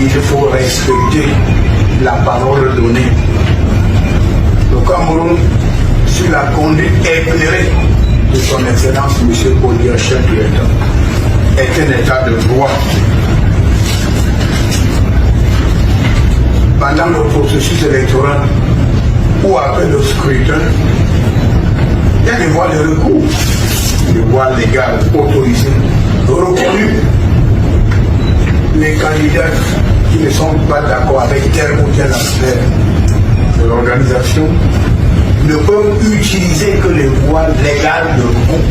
il faut respecter la parole donnée. Le Cameroun, sur la conduite éclairée de son Excellence M. Paul-Biya, chef de l'État, est un état de droit. Pendant le processus électoral ou après le scrutin, il y a des voies de recours, des voies légales autorisées, reconnues. Les candidats qui ne sont pas d'accord avec tel ou tel aspect de l'organisation ne peuvent utiliser que les voies légales de recours.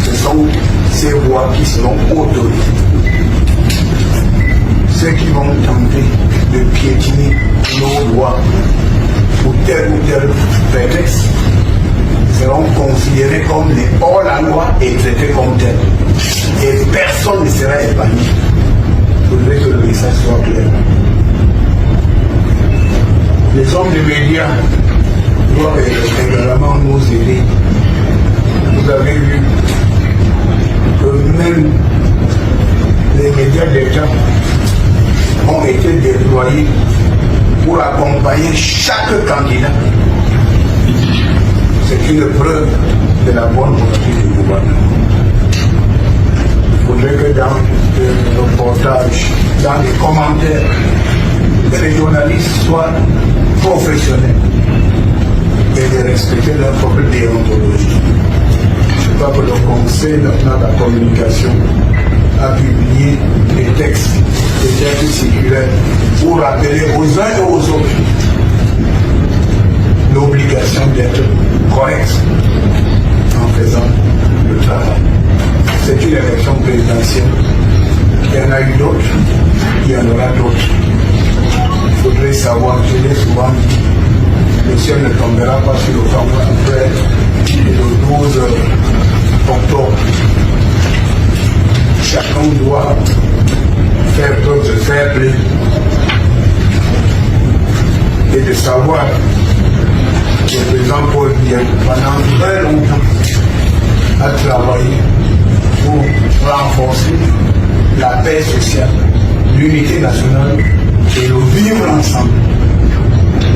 Ce sont ces voies qui seront autorisées. Ceux qui vont tenter de piétiner nos droits pour tel ou tel prétexte seront considérés comme des hors-la-loi et traités comme tels. Et personne ne sera épargné. Il faudrait que le message soit clair. Les hommes des médias doivent également nous aider. Vous avez vu que même les médias d'État ont été déployés pour accompagner chaque candidat. C'est une preuve de la bonne volonté du gouvernement. Il faudrait que dans le reportage, dans les commentaires, que les journalistes soient professionnels et de respecter leur propre déontologie. Je crois que le Conseil national de la communication a publié des textes circulaires pour rappeler aux uns et aux autres l'obligation d'être correct en faisant le travail. C'est une élection présidentielle. Il y en a eu d'autres, il y en aura d'autres. Il faudrait savoir, je l'ai souvent dit, le ciel ne tombera pas sur le Cameroun après le 12 octobre. Chacun doit faire preuve de fair play et de savoir que le président Paul Biya, pendant très longtemps, a travaillé pour renforcer la paix sociale, l'unité nationale et le vivre ensemble.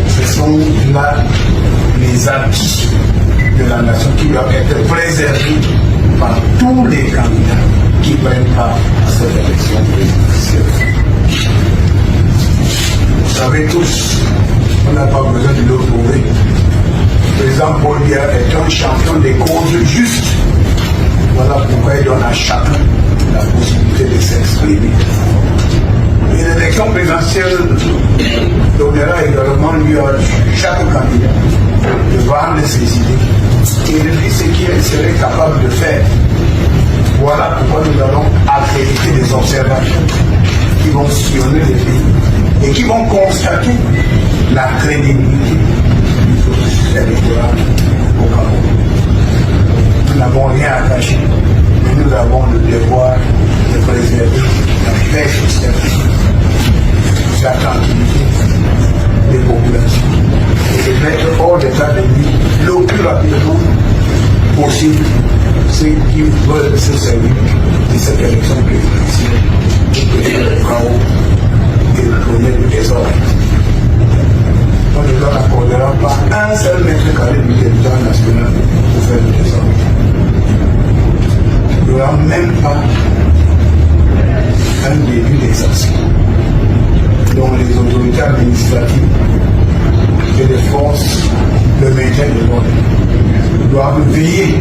Ce sont là les acquis de la nation qui doivent être préservés par tous les candidats qui prennent part à cette élection présidentielle. Vous savez tous, on n'a pas besoin de le prouver. Le président Paul Biya est un champion des causes justes. Voilà pourquoi il donne à chacun la possibilité de s'exprimer. Et l'élection présidentielle donnera également lieu à chaque candidat de vendre ses idées et de dire ce qu'il serait capable de faire. Voilà pourquoi nous allons accréditer des observateurs qui vont sillonner les pays et qui vont constater la crédibilité du processus électoral au Cameroun. Nous n'avons rien à cacher, mais nous avons le devoir de préserver la paix sociale, la tranquillité des populations et de mettre hors d'état de nuit le plus rapidement possible ceux qui veulent se servir de cette élection présidentielle pour créer le chaos et le donner le désordre. On ne leur accordera pas un seul mètre carré du territoire national pour faire le désordre. Il n'y aura même pas un début d'exercice dont les autorités administratives et les forces de maintien de l'ordre doivent veiller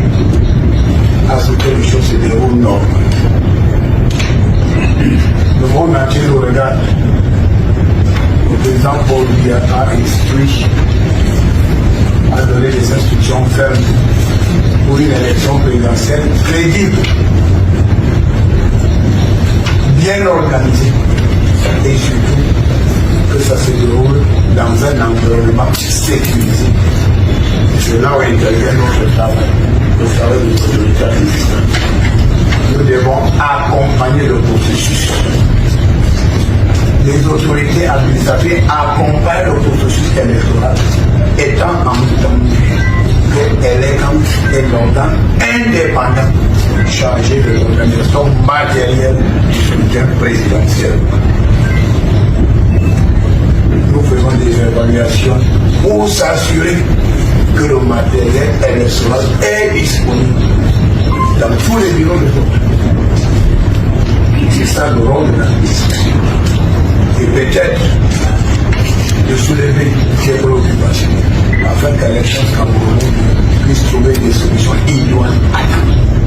à ce que les choses se déroulent normalement. Le monde entier le regarde. Le président Paul Biya a instruit, a donné des instructions fermes pour une élection présidentielle crédible, bien organisée et surtout que ça se déroule dans un environnement sécurisé. C'est là où intervient notre travail, le travail de l'autorité administrative. Nous devons accompagner le processus. Les autorités administratives accompagnent le processus électoral, étant entendu qu'elle est un organe indépendant chargé de l'organisation matérielle du scrutin présidentiel. Nous faisons des évaluations pour s'assurer que le matériel électoral est disponible dans tous les bureaux de vote. C'est ça le rôle de la ministre. Et peut-être de soulever des préoccupations afin qu'à l'échéance camerounaise puisse trouver des solutions idoines à tout.